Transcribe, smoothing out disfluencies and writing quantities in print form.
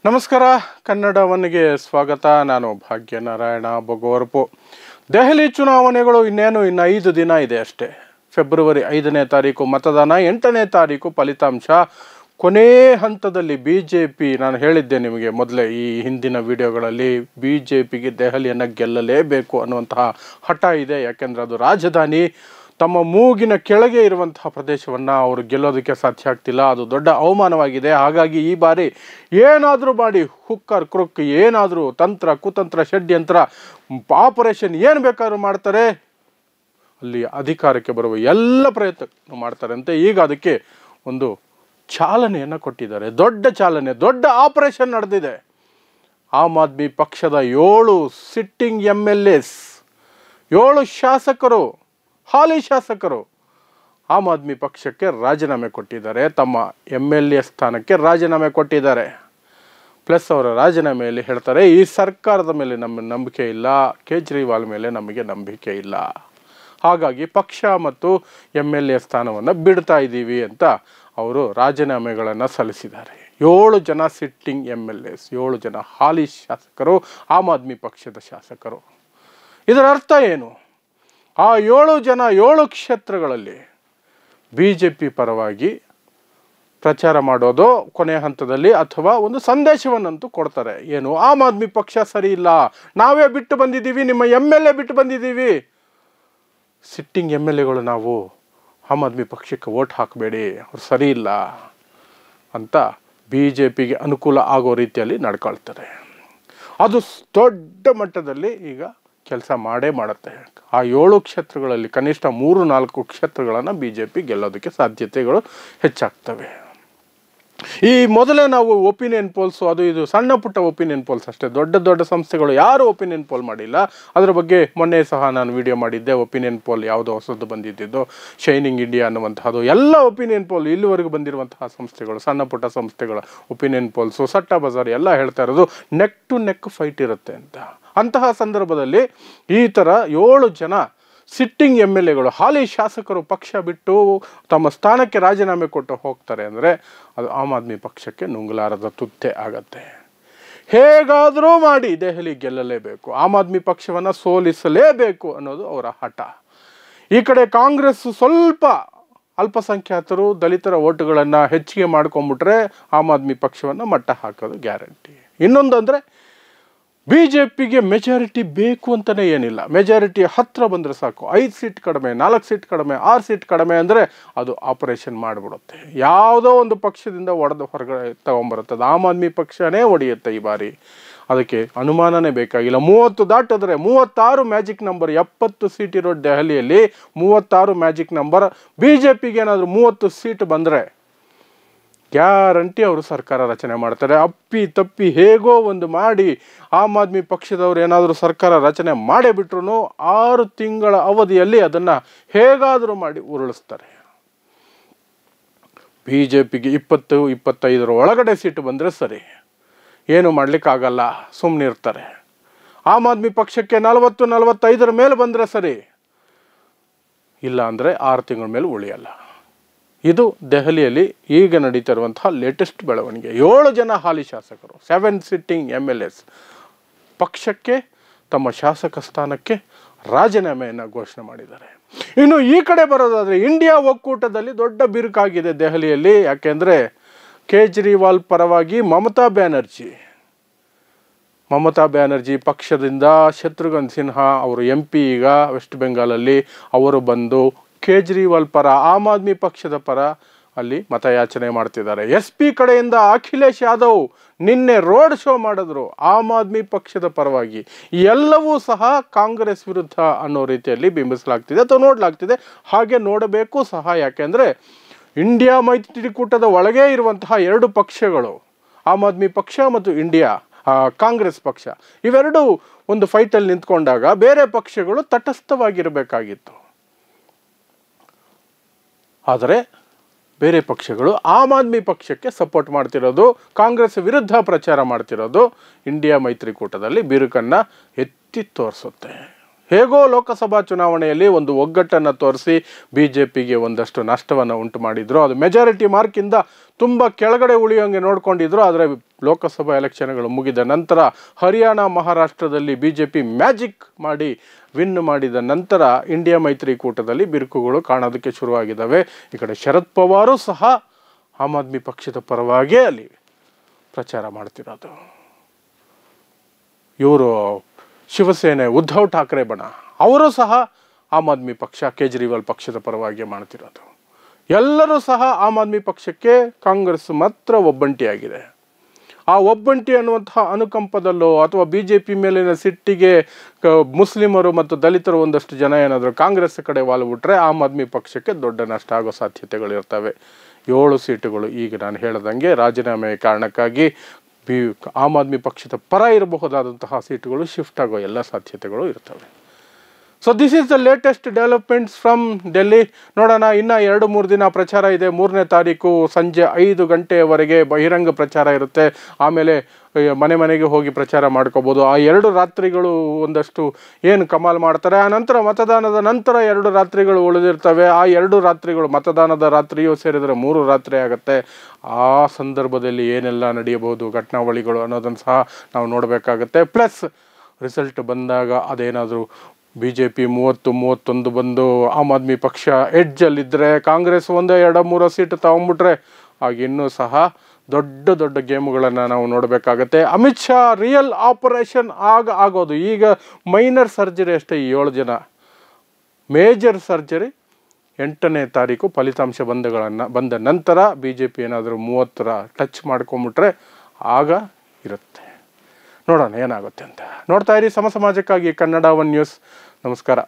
ನಮಸ್ಕಾರ ಕನ್ನಡ ಒನ್ಗೆ ಸ್ವಾಗತ. ನಾನು ಭಾಗ್ಯನಾರಾಯಣ ಬೊಗೋರ್ಪು. ದೆಹಲಿ ಚುನಾವಣೆಗಳು ಇನ್ನು 5 ದಿನ ಇದೆ ಅಷ್ಟೇ. ಫೆಬ್ರವರಿ 5ನೇ ತಾರೀಕು ಮತದಾನ, 8ನೇ ತಾರೀಕು ಫಲಿತಾಂಶ. ಕೊನೆ ಹಂತದಲ್ಲಿ ಬಿಜೆಪಿ, ನಾನು ಹೇಳಿದ್ದೆ ನಿಮಗೆ ಮೊದಲೇ ಈ ಹಿಂದಿನ ವಿಡಿಯೋಗಳಲ್ಲಿ, ಬಿಜೆಪಿಗೆ ದೆಹಲಿಯನ್ನು ಗೆಲ್ಲಲೇಬೇಕು ಅನ್ನುವಂತಹ ಹಠ ಇದೆ. ಯಾಕೆಂದರೆ ಅದು ರಾಜಧಾನಿ. ತಮ್ಮ ಮೂಗಿನ ಕೆಳಗೆ ಇರುವಂತಹ ಪ್ರದೇಶವನ್ನು ಅವರು ಗೆಲ್ಲೋದಕ್ಕೆ ಸಾಧ್ಯ ಆಗ್ತಿಲ್ಲ. ಅದು ದೊಡ್ಡ ಅವಮಾನವಾಗಿದೆ. ಹಾಗಾಗಿ ಈ ಬಾರಿ ಏನಾದರೂ ಮಾಡಿ ಹುಕ್ಕರ್ ಕ್ರುಕ್, ಏನಾದರೂ ತಂತ್ರ ಕುತಂತ್ರ ಷಡ್ಯಂತ್ರ ಆಪರೇಷನ್ ಏನು ಬೇಕಾದ್ರೂ ಮಾಡ್ತಾರೆ, ಅಲ್ಲಿ ಅಧಿಕಾರಕ್ಕೆ ಬರುವ ಎಲ್ಲ ಪ್ರಯತ್ನ ಮಾಡ್ತಾರೆ ಅಂತ ಈಗ ಅದಕ್ಕೆ ಒಂದು ಚಾಲನೆಯನ್ನು ಕೊಟ್ಟಿದ್ದಾರೆ. ದೊಡ್ಡ ಚಾಲನೆ, ದೊಡ್ಡ ಆಪರೇಷನ್ ನಡೆದಿದೆ. ಆಮ್ ಆದ್ಮಿ ಪಕ್ಷದ 7 ಸಿಟ್ಟಿಂಗ್ MLAs, 7 ಶಾಸಕರು, ಹಾಲಿ ಶಾಸಕರು ಆಮ್ ಆದ್ಮಿ ಪಕ್ಷಕ್ಕೆ ರಾಜೀನಾಮೆ ಕೊಟ್ಟಿದ್ದಾರೆ. ತಮ್ಮ MLA ಸ್ಥಾನಕ್ಕೆ ರಾಜೀನಾಮೆ ಕೊಟ್ಟಿದ್ದಾರೆ. ಪ್ಲಸ್ ಅವರ ರಾಜೀನಾಮೆಯಲ್ಲಿ ಹೇಳ್ತಾರೆ, ಈ ಸರ್ಕಾರದ ಮೇಲೆ ನಮ್ಮ ನಂಬಿಕೆ ಇಲ್ಲ, ಕೇಜ್ರಿವಾಲ್ ಮೇಲೆ ನಮಗೆ ನಂಬಿಕೆ ಇಲ್ಲ, ಹಾಗಾಗಿ ಪಕ್ಷ ಮತ್ತು MLA ಸ್ಥಾನವನ್ನು ಬಿಡ್ತಾ ಇದ್ದೀವಿ ಅಂತ ಅವರು ರಾಜೀನಾಮೆಗಳನ್ನು ಸಲ್ಲಿಸಿದ್ದಾರೆ. 7 ಜನ ಸಿಟ್ಟಿಂಗ್ MLAs, 7 ಜನ ಹಾಲಿ ಶಾಸಕರು, ಆಮ್ ಆದ್ಮಿ ಪಕ್ಷದ ಶಾಸಕರು. ಇದರ ಅರ್ಥ ಏನು? ಆ 7 ಜನ 7 ಕ್ಷೇತ್ರಗಳಲ್ಲಿ ಬಿಜೆಪಿ ಪರವಾಗಿ ಪ್ರಚಾರ ಮಾಡೋದು ಕೊನೆಯ ಹಂತದಲ್ಲಿ, ಅಥವಾ ಒಂದು ಸಂದೇಶವನ್ನಂತೂ ಕೊಡ್ತಾರೆ. ಏನು? ಆಮ್ ಆದ್ಮಿ ಪಕ್ಷ ಸರಿ ಇಲ್ಲ, ನಾವೇ ಬಿಟ್ಟು ಬಂದಿದ್ದೀವಿ, ನಿಮ್ಮ MLA ಬಿಟ್ಟು ಬಂದಿದ್ದೀವಿ, ಸಿಟ್ಟಿಂಗ್ MLAಗಳು ನಾವು ಆಮ್ ಆದ್ಮಿ ಪಕ್ಷಕ್ಕೆ ವೋಟ್ ಹಾಕಬೇಡಿ, ಅವ್ರು ಸರಿ ಇಲ್ಲ ಅಂತ ಬಿಜೆಪಿಗೆ ಅನುಕೂಲ ಆಗೋ ರೀತಿಯಲ್ಲಿ ನಡ್ಕೊಳ್ತಾರೆ. ಅದು ದೊಡ್ಡ ಮಟ್ಟದಲ್ಲಿ ಈಗ ಕೆಲಸ ಮಾಡೇ ಮಾಡುತ್ತೆ. ಆ 7 ಕ್ಷೇತ್ರಗಳಲ್ಲಿ ಕನಿಷ್ಠ 3-4 ಕ್ಷೇತ್ರಗಳನ್ನು ಬಿಜೆಪಿ ಗೆಲ್ಲೋದಕ್ಕೆ ಸಾಧ್ಯತೆಗಳು ಹೆಚ್ಚಾಗ್ತವೆ. ಈ ಮೊದಲೇ ನಾವು ಒಪಿನಿಯನ್ ಪೋಲ್ಸು, ಅದು ಇದು ಸಣ್ಣ ಪುಟ್ಟ ಒಪಿನಿಯನ್ ಪೋಲ್ಸ್ ಅಷ್ಟೇ, ದೊಡ್ಡ ಸಂಸ್ಥೆಗಳು ಯಾರು ಒಪಿನಿಯನ್ ಪೋಲ್ ಮಾಡಿಲ್ಲ. ಅದರ ಬಗ್ಗೆ ಮೊನ್ನೆ ಸಹ ನಾನು ವಿಡಿಯೋ ಮಾಡಿದ್ದೆ. ಒಪಿನಿಯನ್ ಪೋಲ್ ಯಾವುದೋ ಹೊಸದು ಬಂದಿದ್ದು, ಶೈನಿಂಗ್ ಇಂಡಿಯಾ ಅನ್ನುವಂತಹದ್ದು, ಎಲ್ಲ ಒಪಿನಿಯನ್ ಪೋಲ್ ಇಲ್ಲಿವರೆಗೂ ಬಂದಿರುವಂತಹ ಸಂಸ್ಥೆಗಳು, ಸಣ್ಣ ಪುಟ್ಟ ಸಂಸ್ಥೆಗಳ ಒಪಿನಿಯನ್ ಪೋಲ್ಸು, ಸಟ್ಟ ಬಜಾರ್ ಎಲ್ಲ ಹೇಳ್ತಾ ಇರೋದು ನೆಕ್ ಟು ನೆಕ್ ಫೈಟ್ ಇರುತ್ತೆ ಅಂತ. ಅಂತಹ ಸಂದರ್ಭದಲ್ಲಿ ಈ ಥರ 7 ಜನ ಸಿಟ್ಟಿಂಗ್ MLAಗಳು, ಹಾಲಿ ಶಾಸಕರು ಪಕ್ಷ ಬಿಟ್ಟು ತಮ್ಮ ಸ್ಥಾನಕ್ಕೆ ರಾಜೀನಾಮೆ ಕೊಟ್ಟು ಹೋಗ್ತಾರೆ ಅಂದರೆ ಅದು ಆಮ್ ಆದ್ಮಿ ಪಕ್ಷಕ್ಕೆ ನುಂಗಲಾರದ ತುತ್ತೆ ಆಗತ್ತೆ. ಹೇಗಾದರೂ ಮಾಡಿ ದೆಹಲಿ ಗೆಲ್ಲಲೇಬೇಕು, ಆಮ್ ಆದ್ಮಿ ಪಕ್ಷವನ್ನು ಸೋಲಿಸಲೇಬೇಕು ಅನ್ನೋದು ಅವರ ಹಠ. ಈ ಕಡೆ ಕಾಂಗ್ರೆಸ್ ಸ್ವಲ್ಪ ಅಲ್ಪಸಂಖ್ಯಾತರು, ದಲಿತರ ಓಟುಗಳನ್ನು ಹೆಚ್ಚಿಗೆ ಮಾಡ್ಕೊಂಡ್ಬಿಟ್ರೆ ಆಮ್ ಆದ್ಮಿ ಪಕ್ಷವನ್ನು ಮಟ್ಟ ಹಾಕೋದು ಗ್ಯಾರಂಟಿ. ಇನ್ನೊಂದು ಅಂದರೆ ಬಿಜೆಪಿಗೆ ಮೆಜಾರಿಟಿ ಬೇಕು ಅಂತಲೇ ಏನಿಲ್ಲ. ಮೆಜಾರಿಟಿ ಹತ್ತಿರ ಬಂದರೆ ಸಾಕು, 5 ಸೀಟ್ ಕಡಿಮೆ, 4 ಸೀಟ್ ಕಡಿಮೆ, 6 ಸೀಟ್ ಕಡಿಮೆ ಅಂದರೆ ಅದು ಆಪರೇಷನ್ ಮಾಡಿಬಿಡುತ್ತೆ. ಯಾವುದೋ ಒಂದು ಪಕ್ಷದಿಂದ ಒಡೆದು ಹೊರಗಡೆ ತಗೊಂಬರುತ್ತೆ. ಅದು ಆಮ್ ಆದ್ಮಿ ಪಕ್ಷನೇ ಒಡೆಯುತ್ತೆ ಈ ಬಾರಿ. ಅದಕ್ಕೆ ಅನುಮಾನನೇ ಬೇಕಾಗಿಲ್ಲ. 30 ದಾಟಿದ್ರೆ 36 ಮ್ಯಾಜಿಕ್ ನಂಬರ್, 70 ಸೀಟ್ ಇರೋ ದೆಹಲಿಯಲ್ಲಿ 36 ಮ್ಯಾಜಿಕ್ ನಂಬರ್. ಬಿಜೆಪಿಗೆ ಏನಾದರೂ 30 ಸೀಟ್ ಬಂದರೆ ಗ್ಯಾರಂಟಿ ಅವರು ಸರ್ಕಾರ ರಚನೆ ಮಾಡ್ತಾರೆ. ಅಪ್ಪಿ ತಪ್ಪಿ ಹೇಗೋ ಒಂದು ಮಾಡಿ ಆಮ್ ಆದ್ಮಿ ಪಕ್ಷದವರು ಏನಾದರೂ ಸರ್ಕಾರ ರಚನೆ ಮಾಡೇ ಬಿಟ್ರು 6 ತಿಂಗಳ ಅವಧಿಯಲ್ಲಿ ಅದನ್ನು ಹೇಗಾದರೂ ಮಾಡಿ ಉರುಳಿಸ್ತಾರೆ. ಬಿಜೆಪಿಗೆ 20-25 ಒಳಗಡೆ ಸೀಟು ಬಂದರೆ ಸರಿ, ಏನು ಮಾಡಲಿಕ್ಕಾಗಲ್ಲ, ಸುಮ್ಮನಿರ್ತಾರೆ. ಆಮ್ ಆದ್ಮಿ ಪಕ್ಷಕ್ಕೆ 40-45 ಮೇಲೆ ಬಂದರೆ ಸರಿ, ಇಲ್ಲ ಅಂದರೆ 6 ತಿಂಗಳ ಮೇಲೆ ಉಳಿಯಲ್ಲ. ಇದು ದೆಹಲಿಯಲ್ಲಿ ಈಗ ನಡೀತಾ ಇರುವಂತಹ ಲೇಟೆಸ್ಟ್ ಬೆಳವಣಿಗೆ. 7 ಜನ ಹಾಲಿ ಶಾಸಕರು, 7 ಸಿಟ್ಟಿಂಗ್ MLAs ಪಕ್ಷಕ್ಕೆ, ತಮ್ಮ ಶಾಸಕ ಸ್ಥಾನಕ್ಕೆ ರಾಜೀನಾಮೆಯನ್ನು ಘೋಷಣೆ ಮಾಡಿದ್ದಾರೆ. ಇನ್ನು ಈ ಕಡೆ ಬರೋದಾದರೆ ಇಂಡಿಯಾ ಒಕ್ಕೂಟದಲ್ಲಿ ದೊಡ್ಡ ಬಿರುಕಾಗಿದೆ ದೆಹಲಿಯಲ್ಲಿ. ಯಾಕೆಂದರೆ ಕೇಜ್ರಿವಾಲ್ ಪರವಾಗಿ ಮಮತಾ ಬ್ಯಾನರ್ಜಿ ಪಕ್ಷದಿಂದ ಶತ್ರುಘ್ನ ಸಿನ್ಹಾ ಅವರು MP ಈಗ ವೆಸ್ಟ್ ಬೆಂಗಾಲಲ್ಲಿ, ಅವರು ಬಂದು ಕೇಜ್ರಿವಾಲ್ ಪರ, ಆಮ್ ಆದ್ಮಿ ಪಕ್ಷದ ಪರ ಅಲ್ಲಿ ಮತಯಾಚನೆ ಮಾಡ್ತಿದ್ದಾರೆ. SP ಕಡೆಯಿಂದ ಅಖಿಲೇಶ್ ಯಾದವ್ ನಿನ್ನೆ ರೋಡ್ ಶೋ ಮಾಡಿದ್ರು ಆಮ್ ಆದ್ಮಿ ಪಕ್ಷದ ಪರವಾಗಿ. ಎಲ್ಲವೂ ಸಹ ಕಾಂಗ್ರೆಸ್ ವಿರುದ್ಧ ಅನ್ನೋ ರೀತಿಯಲ್ಲಿ ಬಿಂಬಿಸಲಾಗ್ತಿದೆ ಅಥವಾ ನೋಡಲಾಗ್ತಿದೆ. ಹಾಗೆ ನೋಡಬೇಕು ಸಹ. ಯಾಕೆಂದರೆ ಇಂಡಿಯಾ ಮೈತ್ರಿಕೂಟದ ಒಳಗೆ ಇರುವಂತಹ 2 ಪಕ್ಷಗಳು, ಆಮ್ ಆದ್ಮಿ ಪಕ್ಷ ಮತ್ತು ಕಾಂಗ್ರೆಸ್ ಪಕ್ಷ, ಇವೆರಡು ಒಂದು ಫೈಟಲ್ಲಿ ನಿಂತ್ಕೊಂಡಾಗ ಬೇರೆ ಪಕ್ಷಗಳು ತಟಸ್ಥವಾಗಿರಬೇಕಾಗಿತ್ತು. ಆದರೆ ಬೇರೆ ಪಕ್ಷಗಳು ಆಮ್ ಆದ್ಮಿ ಪಕ್ಷಕ್ಕೆ ಸಪೋರ್ಟ್ ಮಾಡ್ತಿರೋದು, ಕಾಂಗ್ರೆಸ್ ವಿರುದ್ಧ ಪ್ರಚಾರ ಮಾಡ್ತಿರೋದು ಇಂಡಿಯಾ ಮೈತ್ರಿಕೂಟದಲ್ಲಿ ಬಿರುಕನ್ನು ಎತ್ತಿ ತೋರಿಸುತ್ತೆ. ಹೇಗೋ ಲೋಕಸಭಾ ಚುನಾವಣೆಯಲ್ಲಿ ಒಂದು ಒಗ್ಗಟ್ಟನ್ನು ತೋರಿಸಿ BJPಗೆ ಒಂದಷ್ಟು ನಷ್ಟವನ್ನು ಉಂಟು ಮಾಡಿದ್ರು. ಅದು ಮೆಜಾರಿಟಿ ಮಾರ್ಕಿಂದ ತುಂಬ ಕೆಳಗಡೆ ಉಳಿಯೋಂಗೆ ನೋಡ್ಕೊಂಡಿದ್ರು. ಆದರೆ ಲೋಕಸಭಾ ಎಲೆಕ್ಷನ್ಗಳು ಮುಗಿದ ನಂತರ ಹರಿಯಾಣ, ಮಹಾರಾಷ್ಟ್ರದಲ್ಲಿ BJP ಮ್ಯಾಜಿಕ್ ಮಾಡಿ ವಿನ್ ಮಾಡಿದ ನಂತರ ಇಂಡಿಯಾ ಮೈತ್ರಿಕೂಟದಲ್ಲಿ ಬಿರುಕುಗಳು ಕಾಣೋದಕ್ಕೆ ಶುರುವಾಗಿದ್ದಾವೆ. ಈ ಕಡೆ ಶರದ್ ಪವಾರು ಸಹ ಆಮ್ ಆದ್ಮಿ ಪಕ್ಷದ ಪರವಾಗೇ ಅಲ್ಲಿ ಪ್ರಚಾರ ಮಾಡ್ತಿರೋದು. ಇವರು ಶಿವಸೇನೆ ಉದ್ಧವ್ ಠಾಕ್ರೆ ಬಣ ಅವರು ಸಹ ಆಮ್ ಆದ್ಮಿ ಪಕ್ಷ ಕೇಜ್ರಿವಾಲ್ ಪಕ್ಷದ ಪರವಾಗಿ ಮಾಡ್ತಿರೋದು. ಎಲ್ಲರೂ ಸಹ ಆಮ್ ಆದ್ಮಿ ಪಕ್ಷಕ್ಕೆ, ಕಾಂಗ್ರೆಸ್ ಮಾತ್ರ ಒಬ್ಬಂಟಿಯಾಗಿದೆ. ಆ ಒಬ್ಬಂಟಿ ಅನ್ನುವಂತಹ ಅನುಕಂಪದಲ್ಲೋ ಅಥವಾ BJP ಮೇಲಿನ ಸಿಟ್ಟಿಗೆ ಮುಸ್ಲಿಮರು ಮತ್ತು ದಲಿತರು ಒಂದಷ್ಟು ಜನ ಏನಾದರೂ ಕಾಂಗ್ರೆಸ್ ಕಡೆ ವಾಲ್ಬಿಟ್ರೆ ಆಮ್ ಆದ್ಮಿ ಪಕ್ಷಕ್ಕೆ ದೊಡ್ಡ ನಷ್ಟ ಆಗೋ ಸಾಧ್ಯತೆಗಳಿರ್ತವೆ. 7 ಸೀಟುಗಳು ಈಗ ನಾನು ಹೇಳ್ದಂಗೆ ರಾಜೀನಾಮೆ ಕಾರಣಕ್ಕಾಗಿ ಆಮ್ ಆದ್ಮಿ ಪಕ್ಷದ ಪರ ಇರಬಹುದಾದಂತಹ ಸೀಟುಗಳು ಶಿಫ್ಟ್ ಆಗೋ ಎಲ್ಲ ಸಾಧ್ಯತೆಗಳು ಇರ್ತವೆ. So this is the latest developments from Delhi. ನೋಡೋಣ, ಇನ್ನು 2-3 ದಿನ ಪ್ರಚಾರ ಇದೆ. 3ನೇ ತಾರೀಕು ಸಂಜೆ 5 ಗಂಟೆಯವರೆಗೆ ಬಹಿರಂಗ ಪ್ರಚಾರ ಇರುತ್ತೆ. ಆಮೇಲೆ ಮನೆ ಮನೆಗೆ ಹೋಗಿ ಪ್ರಚಾರ ಮಾಡ್ಕೋಬೋದು. ಆ 2 ರಾತ್ರಿಗಳು ಒಂದಷ್ಟು ಏನು ಕಮಾಲ್ ಮಾಡ್ತಾರೆ. ಆ ನಂತರ ಮತದಾನದ ನಂತರ 2 ರಾತ್ರಿಗಳು ಉಳಿದಿರ್ತವೆ. ಆ 2 ರಾತ್ರಿಗಳು ಮತದಾನದ ರಾತ್ರಿಯೂ ಸೇರಿದರೆ 3 ರಾತ್ರಿ ಆಗುತ್ತೆ. ಆ ಸಂದರ್ಭದಲ್ಲಿ ಏನೆಲ್ಲ ನಡೆಯಬಹುದು ಘಟನಾವಳಿಗಳು ಅನ್ನೋದನ್ನು ಸಹ ನಾವು ನೋಡಬೇಕಾಗತ್ತೆ. ಪ್ಲಸ್ ರಿಸಲ್ಟ್ ಬಂದಾಗ ಅದೇನಾದರೂ BJP 30-31 ಬಂದು ಆಮ್ ಆದ್ಮಿ ಪಕ್ಷ ಎಡ್ಜಲ್ಲಿದ್ದರೆ, ಕಾಂಗ್ರೆಸ್ 1-2-3 ಸೀಟ್ ತಗೊಂಡ್ಬಿಟ್ರೆ ಆಗ ಇನ್ನೂ ಸಹ ದೊಡ್ಡ ದೊಡ್ಡ ಗೇಮುಗಳನ್ನು ನಾವು ನೋಡಬೇಕಾಗತ್ತೆ. ಅಮಿತ್ ಶಾ ರಿಯಲ್ ಆಪರೇಷನ್ ಆಗೋದು. ಈಗ ಮೈನರ್ ಸರ್ಜರಿ ಅಷ್ಟೇ ಈ 7 ಜನ. ಮೇಜರ್ ಸರ್ಜರಿ 8ನೇ ತಾರೀಕು ಫಲಿತಾಂಶ ಬಂದ ನಂತರ BJP ಏನಾದರೂ 30ರ ಟಚ್ ಮಾಡ್ಕೊಂಬಿಟ್ರೆ ಆಗ ಇರುತ್ತೆ. ನೋಡೋಣ ಏನಾಗುತ್ತೆ ಅಂತ. ನೋಡ್ತಾ ಇರಿ ಸಮಾಜಕ್ಕಾಗಿ ಕನ್ನಡ 1 ನ್ಯೂಸ್. ನಮಸ್ಕಾರ.